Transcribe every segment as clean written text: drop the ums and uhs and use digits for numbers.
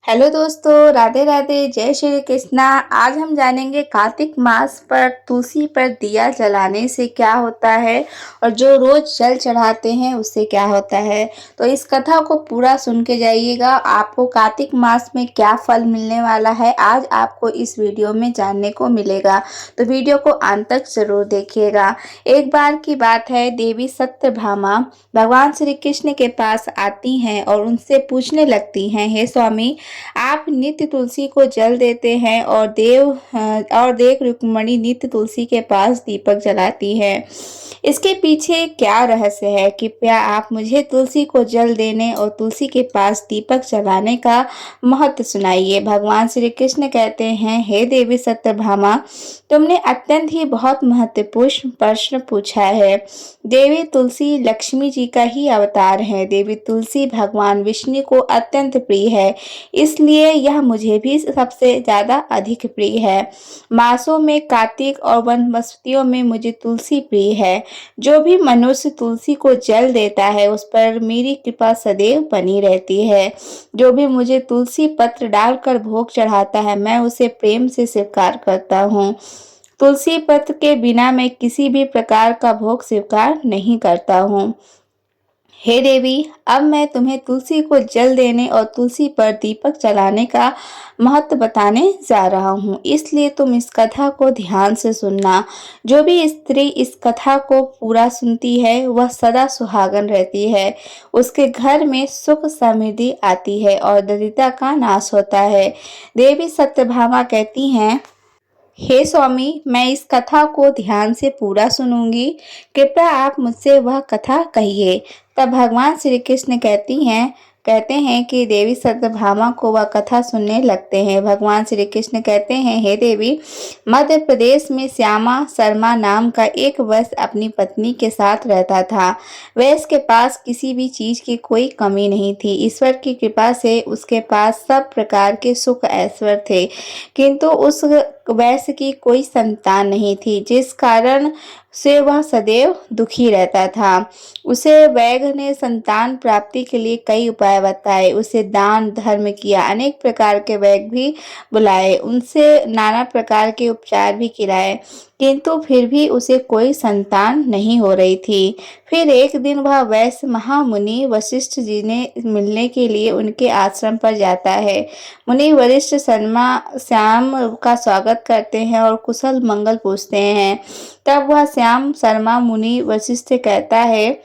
Hello दोस्तों, राधे राधे, जय श्री कृष्णा। आज हम जानेंगे कार्तिक मास पर तुलसी पर दिया जलाने से क्या होता है और जो रोज जल चढ़ाते हैं उससे क्या होता है। तो इस कथा को पूरा सुन के जाइएगा। आपको कार्तिक मास में क्या फल मिलने वाला है आज आपको इस वीडियो में जानने को मिलेगा। तो वीडियो को अंत तक जरूर देखिएगा। एक बार की बात है, देवी सत्यभामा भगवान श्री कृष्ण के पास आती हैं और उनसे पूछने लगती हैं, हे स्वामी, आप नित्य तुलसी को जल देते हैं और देख रुक्मणी नित्य तुलसी के पास दीपक जलाती है। इसके पीछे क्या रहस्य है? कृपया आप मुझे तुलसी को जल देने और तुलसी के पास दीपक जलाने का महत्व सुनाइए। भगवान श्री कृष्ण कहते हैं, हे देवी सत्यभामा, तुमने अत्यंत ही बहुत महत्वपूर्ण प्रश्न पूछा है। देवी तुलसी लक्ष्मी जी का ही अवतार है। देवी तुलसी भगवान विष्णु को अत्यंत प्रिय है, इसलिए यह मुझे भी सबसे ज्यादा अधिक प्रिय है। मासों में कार्तिक और वनस्पतियों में मुझे तुलसी प्रिय है। जो भी मनुष्य तुलसी को जल देता है उस पर मेरी कृपा सदैव बनी रहती है। जो भी मुझे तुलसी पत्र डालकर भोग चढ़ाता है मैं उसे प्रेम से स्वीकार करता हूँ। तुलसी पत्र के बिना मैं किसी भी प्रकार का भोग स्वीकार नहीं करता हूँ। हे देवी, अब मैं तुम्हें तुलसी को जल देने और तुलसी पर दीपक जलाने का महत्व बताने जा रहा हूँ, इसलिए तुम इस कथा को ध्यान से सुनना। जो भी स्त्री इस कथा को पूरा सुनती है वह सदा सुहागन रहती है। उसके घर में सुख समृद्धि आती है और दरिद्रता का नाश होता है। देवी सत्यभामा कहती हैं, हे स्वामी, मैं इस कथा को ध्यान से पूरा सुनूंगी। कृपया आप मुझसे वह कथा कहिए। तब भगवान श्री कृष्ण कहते हैं कि देवी सत्यभामा को वह कथा सुनने लगते हैं। भगवान श्री कृष्ण कहते हैं, हे देवी, मध्य प्रदेश में श्यामा शर्मा नाम का एक वैश्य अपनी पत्नी के साथ रहता था। वैश्य के पास किसी भी चीज की कोई कमी नहीं थी। ईश्वर की कृपा से उसके पास सब प्रकार के सुख ऐश्वर्य थे, किंतु उस वैश्य की कोई संतान नहीं थी, जिस कारण से वह सदैव दुखी रहता था। उसे वैद्य ने संतान प्राप्ति के लिए कई उपाय बताए। उसे दान धर्म किया, अनेक प्रकार के वैद्य भी बुलाए, उनसे नाना प्रकार के उपचार भी किराए, किंतु फिर भी उसे कोई संतान नहीं हो रही थी। फिर एक दिन वह वैश्य महामुनि वशिष्ठ जी ने मिलने के लिए उनके आश्रम पर जाता है। मुनि वरिष्ठ श्याम का स्वागत करते हैं और कुशल मंगल पूछते हैं। तब वह श्याम शर्मा मुनि वशिष्ठ कहता है,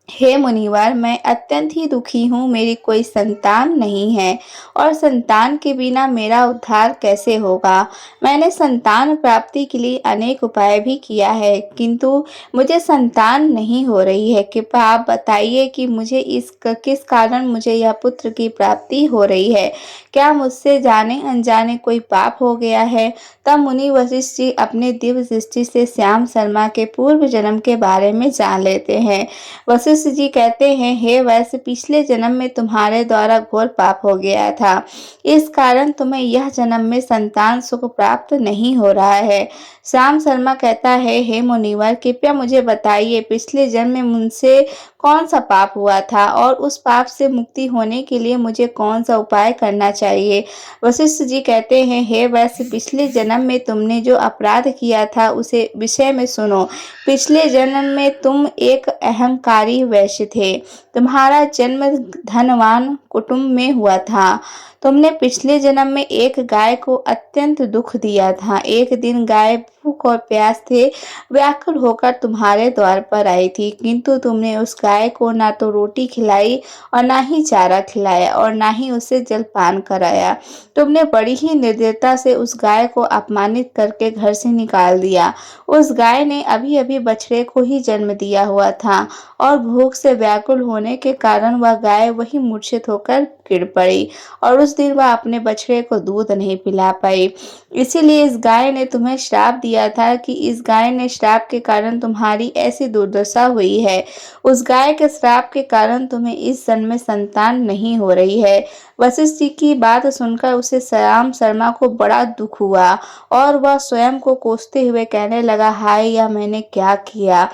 हे मुनिवर, मैं अत्यंत ही दुखी हूँ। मेरी कोई संतान नहीं है और संतान के बिना मेरा उद्धार कैसे होगा। मैंने संतान प्राप्ति के लिए अनेक उपाय भी किया है, किंतु मुझे संतान नहीं हो रही है। कृपया आप बताइए कि मुझे किस कारण मुझे यह पुत्र की प्राप्ति हो रही है। क्या मुझसे जाने अनजाने कोई पाप हो गया है? तब मुनि वशिष्ठ जी अपने दिव्य दृष्टि से श्याम शर्मा के पूर्व जन्म के बारे में जान लेते हैं। वशिष्ठ जी कहते हैं, हे वैश्य, पिछले जन्म में तुम्हारे द्वारा घोर पाप हो गया था, इस कारण तुम्हें यह जन्म में संतान सुख प्राप्त नहीं हो रहा है। श्याम शर्मा कहता है, हे मुनिवर, कृपया मुझे बताइए, पिछले जन्म में मुझसे कौन सा पाप हुआ था और उस पाप से मुक्ति होने के लिए मुझे कौन सा उपाय करना चाहिए। वशिष्ठ जी कहते हैं, हे वैश्य, पिछले जन्म में तुमने जो अपराध किया था उसे विषय में सुनो। पिछले जन्म में तुम एक अहंकारी वैश्य थे। तुम्हारा जन्म धनवान कुटुंब में हुआ था। तुमने पिछले जन्म में एक गाय को अत्यंत दुख दिया था। एक दिन गाय भूख और प्यास से व्याकुल होकर तुम्हारे द्वार पर आई थी, किंतु तुमने उस गाय को ना तो रोटी खिलाई और ना ही चारा खिलाया और ना ही उसे जलपान कराया। तुमने बड़ी ही निर्दयता से उस गाय को अपमानित करके घर से निकाल दिया। उस गाय ने अभी अभी बछड़े को ही जन्म दिया हुआ था और भूख से व्याकुल होने के कारण वह गाय वही मूर्छित होकर गिर पड़ी और उस दिन वह अपने बछड़े को दूध नहीं पिला पाई। इसीलिए इस गाय ने तुम्हें श्राप दिया था कि इस गाय ने श्राप के कारण तुम्हारी ऐसी दुर्दशा हुई है। उस गाय के श्राप के कारण तुम्हें इस जन्म में संतान नहीं हो रही है। वशिष्ठ जी की बात सुनकर उसे श्याम शर्मा को बड़ा दुख हुआ और वह स्वयं को कोसते हुए कहने लगा, हाय यह मैंने क्या किया।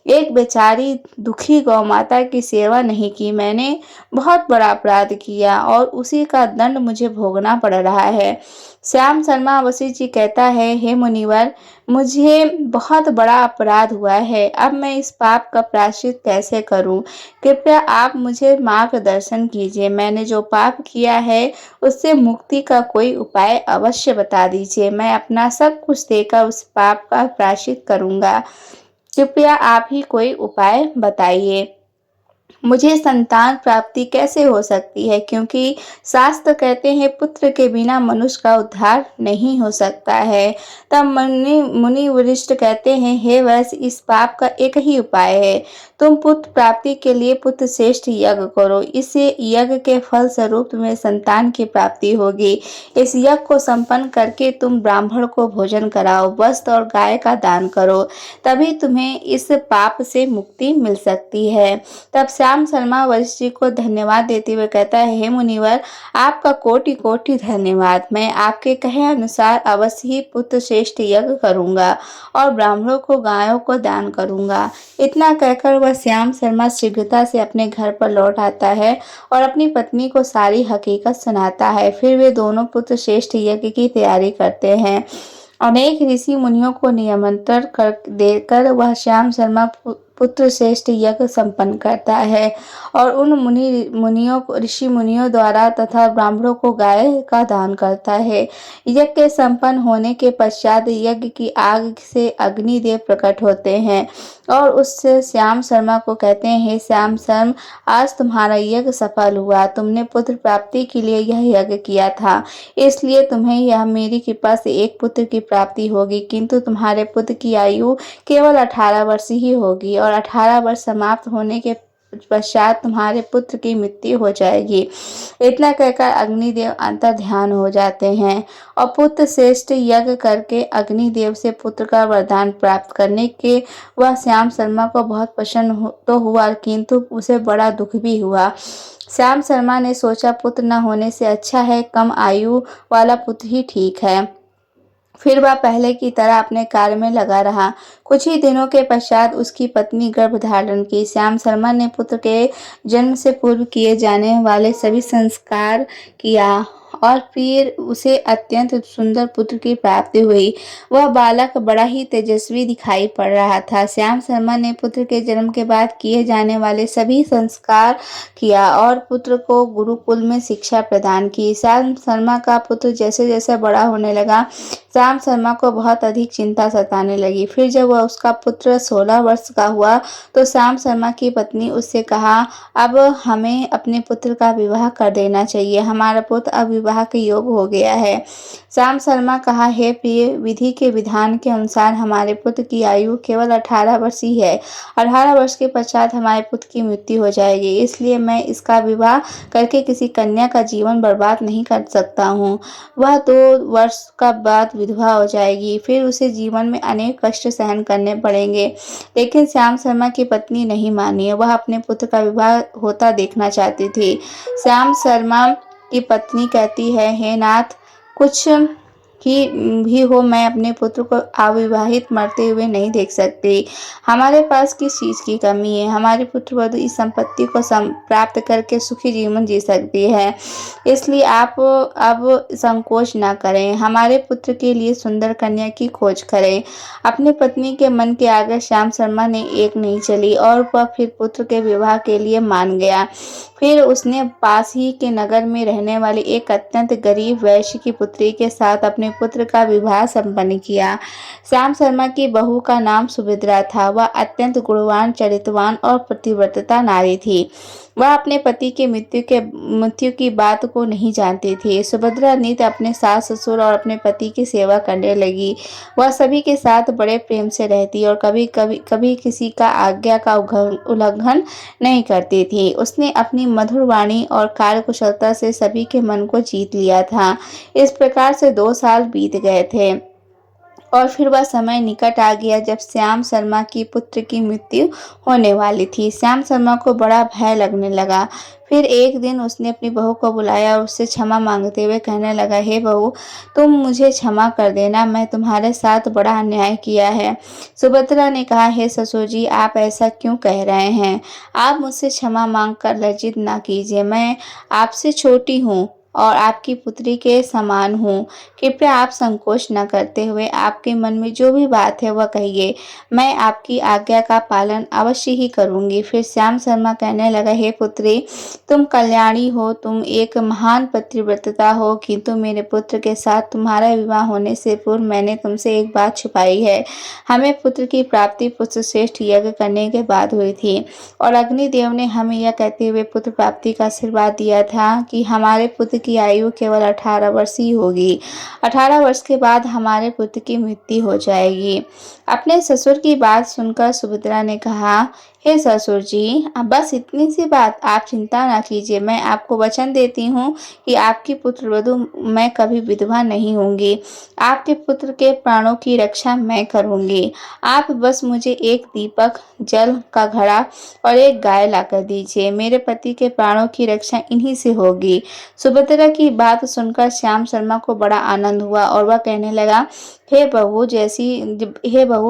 एक बेचारी दुखी गौ माता की सेवा नहीं की, मैंने बहुत बड़ा अपराध किया और उसी का दंड मुझे भोगना पड़ रहा है। श्याम शर्मा वशिष्ठ जी कहता है, हे मुनिवर, मुझे बहुत बड़ा अपराध हुआ है, अब मैं इस पाप का प्रायश्चित कैसे करूं? कृपया आप मुझे मार्गदर्शन कीजिए। मैंने जो पाप किया है उससे मुक्ति का कोई उपाय अवश्य बता दीजिए। मैं अपना सब कुछ देकर उस पाप का प्रायश्चित करूंगा। कृपया आप ही कोई उपाय बताइए। मुझे संतान प्राप्ति कैसे हो सकती है, क्योंकि शास्त्र कहते हैं पुत्र के बिना मनुष्य का उद्धार नहीं हो सकता है। तब मुनि मुनि वरिष्ठ कहते हैं, हे वैश्य, इस पाप का एक ही उपाय है, तुम पुत्र प्राप्ति के लिए पुत्र श्रेष्ठ यज्ञ करो। इस यज्ञ के फल स्वरूप तुम्हें संतान की प्राप्ति होगी। इस यज्ञ को संपन्न करके तुम ब्राह्मण को भोजन कराओ, वस्त्र और गाय का दान करो, तभी तुम्हें इस पाप से मुक्ति मिल सकती है। तब श्याम शर्मा वशिष्ठ जी को धन्यवाद देते हुए कहता है, हे मुनिवर, आपका कोटि कोटि धन्यवाद। मैं आपके कहे अनुसार अवश्य ही पुत्र श्रेष्ठ यज्ञ करूंगा और ब्राह्मणों को गायों को दान करूंगा। इतना कहकर वह श्याम शर्मा शीघ्रता से अपने घर पर लौट आता है और अपनी पत्नी को सारी हकीकत सुनाता है। फिर वे दोनों पुत्र श्रेष्ठ यज्ञ की तैयारी करते हैं। अनेक ऋषि मुनियों को निमंत्रण कर देकर वह श्याम शर्मा पुत्र श्रेष्ठ यज्ञ संपन्न करता है और उन ऋषि मुनियों द्वारा तथा ब्राह्मणों को गाय का दान करता है। यज्ञ के संपन्न होने के पश्चात यज्ञ की आग से अग्निदेव प्रकट होते हैं और उससे श्याम शर्मा को कहते हैं, हे श्याम शर्मा, आज तुम्हारा यज्ञ सफल हुआ। तुमने पुत्र प्राप्ति के लिए यह यज्ञ किया था, इसलिए तुम्हें यह मेरी कृपा से एक पुत्र की प्राप्ति होगी, किंतु तुम्हारे पुत्र की आयु केवल 18 वर्ष ही होगी और 18 वर्ष समाप्त होने के पश्चात तुम्हारे पुत्र की मृत्यु हो जाएगी। इतना कहकर अग्निदेव अंतर ध्यान हो जाते हैं और पुत्र श्रेष्ठ यज्ञ करके अग्निदेव से पुत्र का वरदान प्राप्त करने के वह श्याम शर्मा को बहुत प्रसन्न तो हुआ, किंतु उसे बड़ा दुख भी हुआ। श्याम शर्मा ने सोचा, पुत्र न होने से अच्छा है कम आयु वाला पुत्र ही ठीक है। फिर वह पहले की तरह अपने कार्य में लगा रहा। कुछ ही दिनों के पश्चात उसकी पत्नी गर्भ धारण की। श्याम शर्मा ने पुत्र के जन्म से पूर्व किए जाने वाले सभी संस्कार किया और फिर उसे अत्यंत सुंदर पुत्र की प्राप्ति हुई। वह बालक बड़ा ही तेजस्वी दिखाई पड़ रहा था। श्याम शर्मा ने पुत्र के जन्म के बाद किए जाने वाले सभी संस्कार किया और पुत्र को गुरुकुल में शिक्षा प्रदान की। श्याम शर्मा का पुत्र जैसे जैसे बड़ा होने लगा, श्याम शर्मा को बहुत अधिक चिंता सताने लगी। फिर जब वह उसका पुत्र 16 वर्ष का हुआ तो श्याम शर्मा की पत्नी उससे कहा, अब हमें अपने पुत्र का विवाह कर देना चाहिए, हमारा पुत्र अब विवाह के योग हो गया है। श्याम शर्मा कहा, हे प्रिय, विधि के विधान के अनुसार हमारे पुत्र की आयु केवल 18 वर्ष ही है। 18 वर्ष के पश्चात हमारे पुत्र की मृत्यु हो जाएगी, इसलिए मैं इसका विवाह करके किसी कन्या का जीवन बर्बाद नहीं कर सकता हूँ। वह 2 वर्ष का बाद विधवा हो जाएगी, फिर उसे जीवन में अनेक कष्ट सहन करने पड़ेंगे। लेकिन श्याम शर्मा की पत्नी नहीं मानी, वह अपने पुत्र का विवाह होता देखना चाहती थी। श्याम शर्मा की पत्नी कहती है, हे नाथ, कुछ ही भी हो, मैं अपने पुत्र को अविवाहित मरते हुए नहीं देख सकती। हमारे पास किस चीज़ की कमी है? हमारी पुत्रवधू इस संपत्ति को प्राप्त करके सुखी जीवन जी सकती है, इसलिए आप अब संकोच न करें, हमारे पुत्र के लिए सुंदर कन्या की खोज करें। अपनी पत्नी के मन के आगे श्याम शर्मा ने एक नहीं चली और वह फिर पुत्र के विवाह के लिए मान गया। फिर उसने पास ही के नगर में रहने वाली एक अत्यंत गरीब वैश्य की पुत्री के साथ अपने पुत्र का विवाह संपन्न किया। श्याम शर्मा की बहू का नाम सुभद्रा था। वह अत्यंत गुणवान, चरित्रवान और पतिव्रता नारी थी। वह अपने पति के मृत्यु की बात को नहीं जानती थी। सुभद्रा नित्य अपने सास ससुर और अपने पति की सेवा करने लगी। वह सभी के साथ बड़े प्रेम से रहती और कभी किसी का आज्ञा का उल्लंघन नहीं करती थी। उसने अपनी मधुर वाणी और कार्यकुशलता से सभी के मन को जीत लिया था। इस प्रकार से 2 साल बीत गए थे। और फिर वह समय निकट आ गया जब श्याम शर्मा की पुत्र की मृत्यु होने वाली थी। श्याम शर्मा को बड़ा भय लगने लगा। फिर एक दिन उसने अपनी बहू को बुलाया और उससे क्षमा मांगते हुए कहने लगा, हे बहू, तुम मुझे क्षमा कर देना, मैं तुम्हारे साथ बड़ा अन्याय किया है। सुभद्रा ने कहा, हे ससुर जी, आप ऐसा क्यों कह रहे हैं? आप मुझसे क्षमा मांग कर लज्जित ना कीजिए। मैं आपसे छोटी हूँ और आपकी पुत्री के समान हूँ। कृपया आप संकोच न करते हुए आपके मन में जो भी बात है वह कहिए। मैं आपकी आज्ञा का पालन अवश्य ही करूँगी। फिर श्याम शर्मा कहने लगा, हे पुत्री, तुम कल्याणी हो, तुम एक महान पतिव्रता हो, किंतु मेरे पुत्र के साथ तुम्हारा विवाह होने से पूर्व मैंने तुमसे एक बात छुपाई है। हमें पुत्र की प्राप्ति पुत्र श्रेष्ठ यज्ञ करने के बाद हुई थी और अग्निदेव ने हमें यह कहते हुए पुत्र प्राप्ति का आशीर्वाद दिया था कि हमारे पुत्र की आयु केवल 18 वर्ष ही होगी। 18 वर्ष के बाद हमारे पुत्र की मृत्यु हो जाएगी। अपने ससुर की बात सुनकर सुभद्रा ने कहा, हे ससुर जी, अब बस इतनी सी बात, आप चिंता न कीजिए। मैं आपको वचन देती हूँ कि आपकी पुत्रवधू मैं कभी विधवा नहीं होंगी। आपके पुत्र के प्राणों की रक्षा मैं करूँगी। आप बस मुझे एक दीपक, जल का घड़ा और एक गाय लाकर दीजिए। मेरे पति के प्राणों की रक्षा इन्हीं से होगी। सुभद्रा की बात सुनकर श्याम शर्मा को बड़ा आनंद हुआ और वह कहने लगा, हे बहू,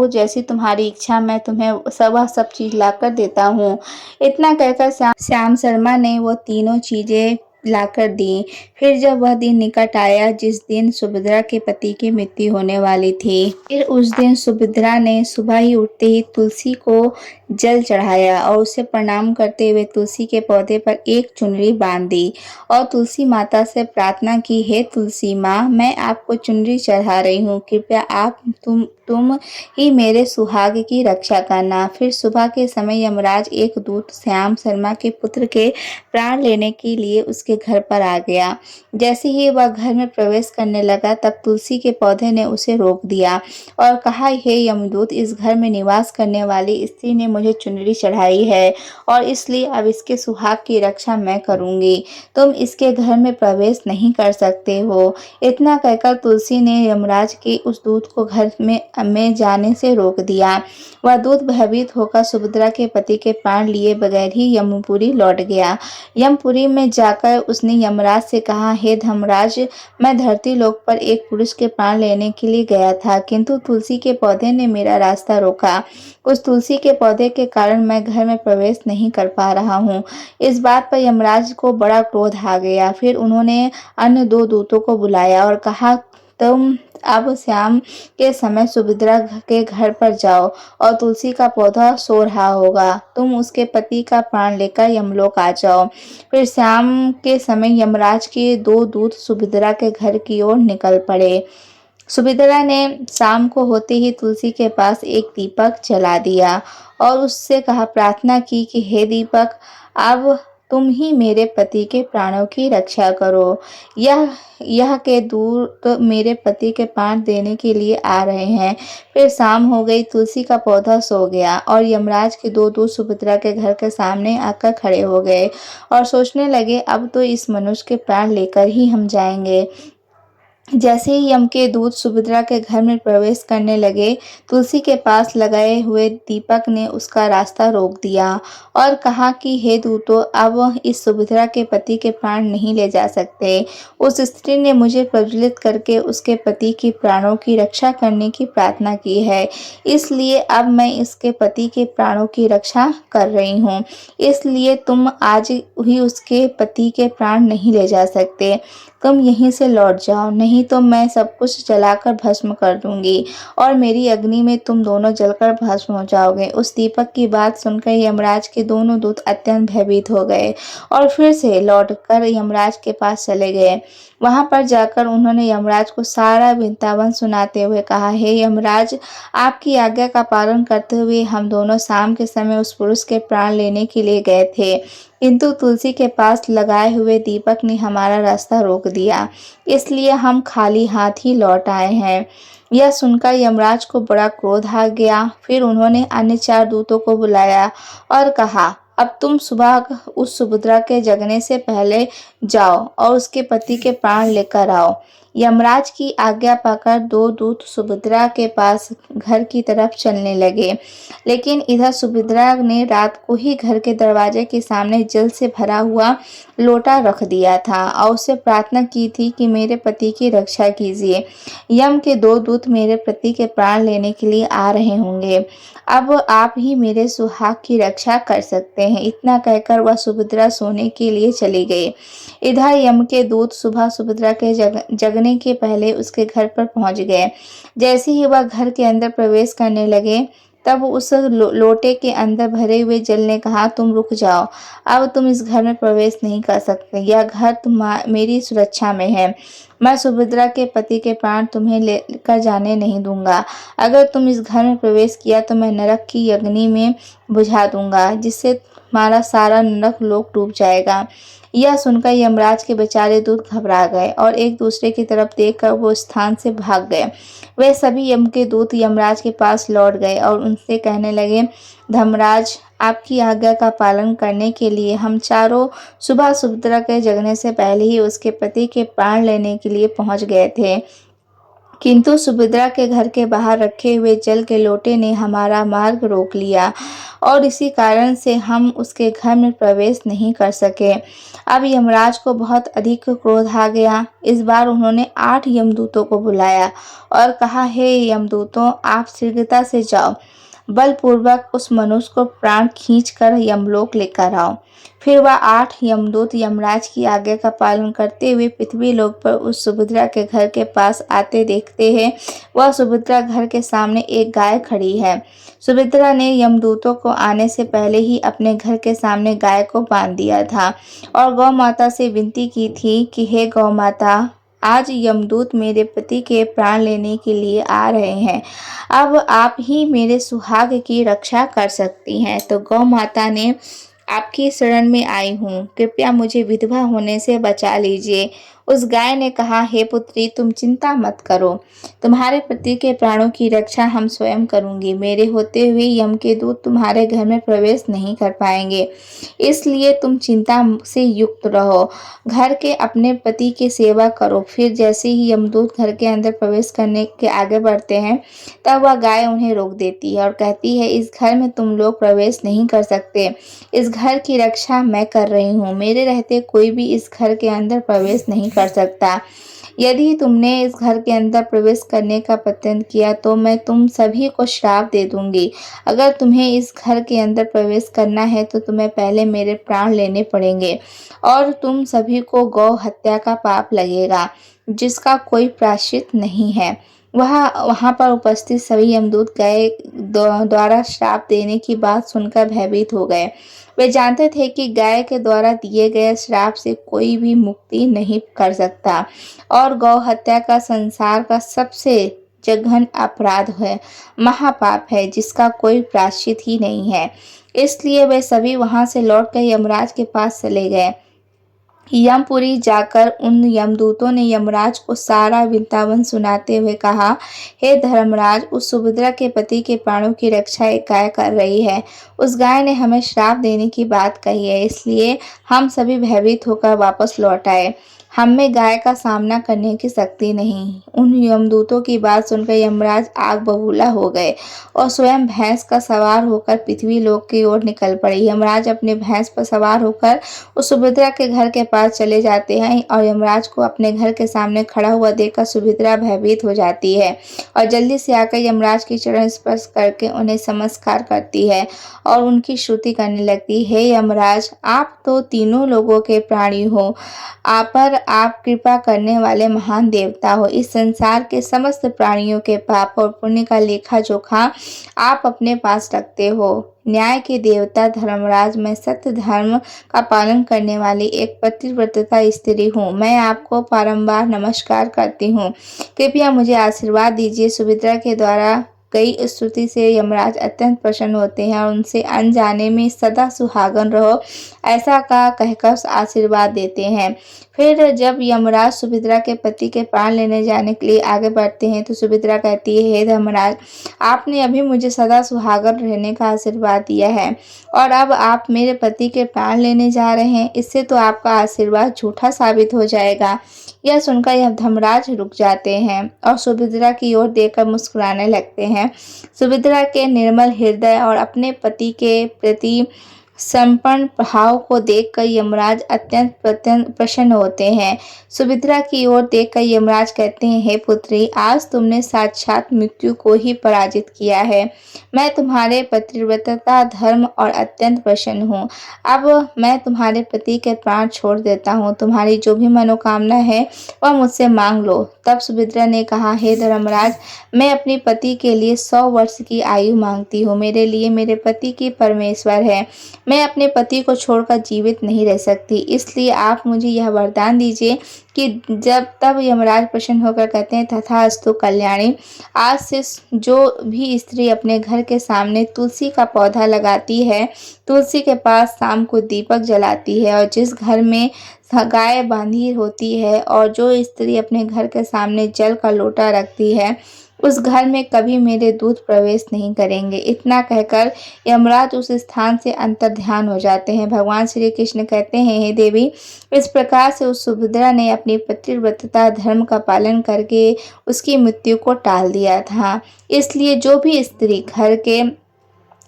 जैसी तुम्हारी इच्छा, मैं तुम्हें सब चीज लाकर देता हूँ। इतना कहकर श्याम शर्मा ने वो तीनों चीजें लाकर दी। फिर जब वह दिन निकट आया जिस दिन सुभद्रा के पति की मृत्यु होने वाली थी, फिर उस दिन सुभद्रा ने सुबह ही उठते ही तुलसी को जल चढ़ाया और उसे प्रणाम करते हुए तुलसी के पौधे पर एक चुनरी बांध दी और तुलसी माता से प्रार्थना की, हे तुलसी माँ, मैं आपको चुनरी चढ़ा रही हूँ, कृपया आप तुम ही मेरे सुहाग की रक्षा करना। फिर सुबह के समय यमराज एक दूत श्याम शर्मा के पुत्र के प्राण लेने के लिए उसके घर पर आ गया। जैसे ही वह घर में प्रवेश करने लगा तब तुलसी के पौधे ने उसे रोक दिया और कहा, हे यमदूत, इस घर में निवास करने वाली स्त्री ने मुझे चुनरी चढ़ाई है और इसलिए अब इसके सुहाग की रक्षा मैं करूंगी। तुम इसके घर में प्रवेश नहीं कर सकते हो। इतना कहकर तुलसी ने यमराज के उस दूत को घर में जाने से रोक दिया। वह दूत भयभीत होकर सुभद्रा के पति के प्राण लिए बगैर ही यमपुरी लौट गया। यमपुरी में जाकर उसने यमराज से कहा, हे धर्मराज, मैं धरती लोक पर एक पुरुष के प्राण लेने के लिए गया था, किंतु तुलसी के पौधे ने मेरा रास्ता रोका। उस तुलसी के पौधे के कारण मैं घर में प्रवेश नहीं कर पा रहा हूँ। इस बात पर यमराज को बड़ा क्रोध आ गया। फिर उन्होंने अन्य दो दूतों को बुलाया और कहा, तुम अब शाम के समय सुभद्रा के घर पर जाओ और तुलसी का पौधा सो रहा होगा, तुम उसके पति का प्राण लेकर यमलोक आ जाओ। फिर शाम के समय यमराज के दो दूत सुभद्रा के घर की ओर निकल पड़े। सुभद्रा ने शाम को होते ही तुलसी के पास एक दीपक जला दिया और उससे कहा, प्रार्थना की कि हे दीपक, अब तुम ही मेरे पति के प्राणों की रक्षा करो। यह के दूत तो मेरे पति के प्राण देने के लिए आ रहे हैं। फिर शाम हो गई, तुलसी का पौधा सो गया और यमराज के दो दूत सुभद्रा के घर के सामने आकर खड़े हो गए और सोचने लगे, अब तो इस मनुष्य के प्राण लेकर ही हम जाएंगे। जैसे ही यम के दूत सुभद्रा के घर में प्रवेश करने लगे, तुलसी के पास लगाए हुए दीपक ने उसका रास्ता रोक दिया और कहा कि हे दूतों, अब इस सुभद्रा के पति के प्राण नहीं ले जा सकते। उस स्त्री ने मुझे प्रज्वलित करके उसके पति की प्राणों की रक्षा करने की प्रार्थना की है, इसलिए अब मैं इसके पति के प्राणों की रक्षा कर रही हूँ। इसलिए तुम आज ही उसके पति के प्राण नहीं ले जा सकते। तुम यहीं से लौट जाओ, नहीं तो मैं सब कुछ जलाकर भस्म कर दूंगी और मेरी अग्नि में तुम दोनों जलकर भस्म हो जाओगे। उस दीपक की बात सुनकर यमराज के दोनों दूत अत्यंत भयभीत हो गए और फिर से लौटकर यमराज के पास चले गए। वहां पर जाकर उन्होंने यमराज को सारा वृत्तांत सुनाते हुए कहा, हे यमराज, आपकी आज्ञा का पालन करते हुए हम दोनों शाम के समय उस पुरुष के प्राण लेने के लिए गए थे, किंतु तुलसी के पास लगाए हुए दीपक ने हमारा रास्ता रोक दिया, इसलिए हम खाली हाथ ही लौट आए हैं। यह सुनकर यमराज को बड़ा क्रोध आ गया। फिर उन्होंने अन्य 4 दूतों को बुलाया और कहा, अब तुम सुबह उस सुभद्रा के जगने से पहले जाओ और उसके पति के प्राण लेकर आओ। यमराज की आज्ञा पाकर दो दूत सुभद्रा के पास घर की तरफ चलने लगे, लेकिन इधर सुभद्रा ने रात को ही घर के दरवाजे के सामने जल से भरा हुआ लोटा रख दिया था और उससे प्रार्थना की थी कि मेरे पति की रक्षा कीजिए। यम के दो दूत मेरे पति के प्राण लेने के लिए आ रहे होंगे। अब आप ही मेरे सुहाग की रक्षा कर सकते हैं। इतना कहकर वह सुभद्रा सोने के लिए चली गई। इधर यम के दूत सुबह सुभद्रा के जगने के पहले उसके घर पर पहुंच गए। जैसे ही वह घर के अंदर प्रवेश करने लगे, तब उस लोटे के अंदर भरे हुए जल ने कहा, तुम रुक जाओ, अब तुम इस घर में प्रवेश नहीं कर सकते। यह घर मेरी सुरक्षा में है। मैं सुभद्रा के पति के प्राण तुम्हें लेकर जाने नहीं दूंगा। अगर तुम इस घर में प्रवेश किया तो मैं नरक की अग्नि में बुझा दूंगा, जिससे तुम्हारा सारा नरक लोक डूब जाएगा। यह सुनकर यमराज के बेचारे दूत घबरा गए और एक दूसरे की तरफ देखकर वो स्थान से भाग गए। वे सभी यम के दूत यमराज के पास लौट गए और उनसे कहने लगे, धर्मराज, आपकी आज्ञा का पालन करने के लिए हम चारों सुबह सुभद्रा के जगने से पहले ही उसके पति के प्राण लेने के लिए पहुंच गए थे, किंतु सुभद्रा के घर के बाहर रखे हुए जल के लोटे ने हमारा मार्ग रोक लिया और इसी कारण से हम उसके घर में प्रवेश नहीं कर सके। अब यमराज को बहुत अधिक क्रोध आ गया। इस बार उन्होंने 8 यमदूतों को बुलाया और कहा, हे यमदूतों, आप शीघ्रता से जाओ, बलपूर्वक उस मनुष्य को प्राण खींचकर यमलोक लेकर आओ। फिर वह 8 यमदूत यमराज की आज्ञा का पालन करते हुए पृथ्वी लोक पर उस सुभद्रा के घर के पास आते देखते हैं। वह सुभद्रा घर के सामने एक गाय खड़ी है। सुभद्रा ने यमदूतों को आने से पहले ही अपने घर के सामने गाय को बांध दिया था और गौ माता से विनती की थी कि हे गौ माता, आज यमदूत मेरे पति के प्राण लेने के लिए आ रहे हैं। अब आप ही मेरे सुहाग की रक्षा कर सकती हैं। तो गौ माता ने, आपकी शरण में आई हूँ, कृपया मुझे विधवा होने से बचा लीजिए। उस गाय ने कहा, हे पुत्री, तुम चिंता मत करो, तुम्हारे पति के प्राणों की रक्षा हम स्वयं करूंगी। मेरे होते हुए यम के दूत तुम्हारे घर में प्रवेश नहीं कर पाएंगे, इसलिए तुम चिंता से युक्त रहो, घर के अपने पति की सेवा करो। फिर जैसे ही यमदूत घर के अंदर प्रवेश करने के आगे बढ़ते हैं, तब वह गाय उन्हें रोक देती है और कहती है, इस घर में तुम लोग प्रवेश नहीं कर सकते। इस घर की रक्षा मैं कर रही हूँ। मेरे रहते कोई भी इस घर के अंदर प्रवेश नहीं कर सकता। यदि तुमने इस घर के अंदर प्रवेश करने का प्रयत्न किया तो मैं तुम सभी को श्राप दे दूंगी। अगर तुम्हें इस घर के अंदर प्रवेश करना है तो तुम्हें पहले मेरे प्राण लेने पड़ेंगे और तुम सभी को गौ हत्या का पाप लगेगा, जिसका कोई प्रायश्चित नहीं है। वहां पर उपस्थित सभी यमदूत गाय द्वारा श्राप देने की बात सुनकर भयभीत हो गए। वे जानते थे कि गाय के द्वारा दिए गए श्राप से कोई भी मुक्ति नहीं कर सकता और गौ हत्या का संसार का सबसे जघन्य अपराध है, महापाप है, जिसका कोई प्रायश्चित ही नहीं है। इसलिए वे सभी वहां से लौटकर यमराज के पास चले गए। यमपुरी जाकर उन यमदूतों ने यमराज को सारा वृत्तांत सुनाते हुए कहा, हे धर्मराज, उस सुभद्रा के पति के प्राणों की रक्षा एक गाय कर रही है। उस गाय ने हमें श्राप देने की बात कही है, इसलिए हम सभी भयभीत होकर वापस लौट आए। हम में गाय का सामना करने की शक्ति नहीं। उन यमदूतों की बात सुनकर यमराज आग बबूला हो गए और स्वयं भैंस का सवार होकर पृथ्वी लोक की ओर निकल पड़े। यमराज अपने भैंस पर सवार होकर उस सुभद्रा के घर के पास चले जाते हैं और यमराज को अपने घर के सामने खड़ा हुआ देखकर सुभद्रा भयभीत हो जाती है और जल्दी से आकर यमराज की चरण स्पर्श करके उन्हें नमस्कार करती है और उनकी स्तुति करने लगती है, हे यमराज, आप तो तीनों लोगों के प्राणी हो, आप कृपा करने वाले महान देवता हो। इस संसार के समस्त प्राणियों के पाप और पुण्य का लेखा जोखा आप अपने पास रखते हो। न्याय के देवता धर्मराज, मैं सत्य धर्म का पालन करने वाली एक पतिव्रता स्त्री हूँ। मैं आपको बारंबार नमस्कार करती हूँ। कृपया मुझे आशीर्वाद दीजिए। सुभद्रा के द्वारा गई स्तुति से यमराज अत्यंत प्रसन्न होते हैं और उनसे अनजाने में सदा सुहागन रहो ऐसा का कहकर आशीर्वाद देते हैं। फिर जब यमराज सुभद्रा के पति के प्राण लेने जाने के लिए आगे बढ़ते हैं तो सुभद्रा कहती है, हे धर्मराज, आपने अभी मुझे सदा सुहागन रहने का आशीर्वाद दिया है और अब आप मेरे पति के प्राण लेने जा रहे हैं, इससे तो आपका आशीर्वाद झूठा साबित हो जाएगा। यह सुनकर यह धर्मराज रुक जाते हैं और सुभद्रा की ओर देखकर मुस्कुराने लगते हैं। सुभद्रा के निर्मल हृदय और अपने पति के प्रति समर्पण भाव को देखकर यमराज अत्यंत प्रसन्न होते हैं। सुभद्रा की ओर देखकर यमराज कहते हैं, हे पुत्री, आज तुमने साक्षात मृत्यु को ही पराजित किया है। मैं तुम्हारे पतिव्रता धर्म और अत्यंत प्रसन्न हूँ। अब मैं तुम्हारे पति के प्राण छोड़ देता हूँ। तुम्हारी जो भी मनोकामना है वह मुझसे मांग लो। तब सुभद्रा ने कहा, हे धर्मराज, मैं अपने पति के लिए 100 वर्ष की आयु मांगती हूँ। मेरे लिए मेरे पति की परमेश्वर है। मैं अपने पति को छोड़कर जीवित नहीं रह सकती, इसलिए आप मुझे यह वरदान दीजिए कि जब तब यमराज प्रसन्न होकर कहते हैं, तथास्तु कल्याणी। आज से जो भी स्त्री अपने घर के सामने तुलसी का पौधा लगाती है, तुलसी के पास शाम को दीपक जलाती है और जिस घर में गाय बांधी होती है और जो स्त्री अपने घर के सामने जल का लोटा रखती है, उस घर में कभी मेरे दूत प्रवेश नहीं करेंगे। इतना कहकर यमराज उस स्थान से अंतर्ध्यान हो जाते हैं। भगवान श्री कृष्ण कहते हैं, हे देवी, इस प्रकार से उस सुभद्रा ने अपनी पतिव्रता धर्म का पालन करके उसकी मृत्यु को टाल दिया था। इसलिए जो भी स्त्री घर के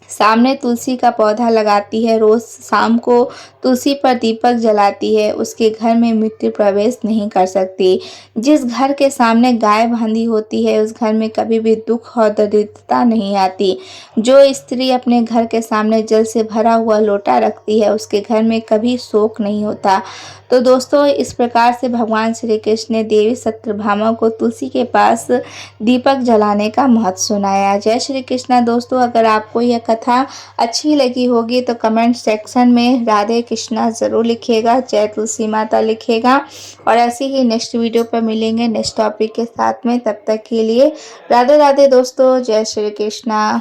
सामने तुलसी का पौधा लगाती है, रोज शाम को तुलसी पर दीपक जलाती है, उसके घर में मृत्यु प्रवेश नहीं कर सकती। जिस घर के सामने गाय बांधी होती है, उस घर में कभी भी दुख और दरिद्रता नहीं आती। जो स्त्री अपने घर के सामने जल से भरा हुआ लोटा रखती है, उसके घर में कभी शोक नहीं होता। तो दोस्तों, इस प्रकार से भगवान श्री कृष्ण ने देवी सत्यभामा को तुलसी के पास दीपक जलाने का महत्व सुनाया। जय श्री कृष्णा। दोस्तों, अगर आपको यह कथा अच्छी लगी होगी तो कमेंट सेक्शन में राधे कृष्णा ज़रूर लिखिएगा, जय तुलसी माता लिखिएगा। और ऐसे ही नेक्स्ट वीडियो पर मिलेंगे नेक्स्ट टॉपिक के साथ में। तब तक के लिए राधे राधे दोस्तों, जय श्री कृष्णा।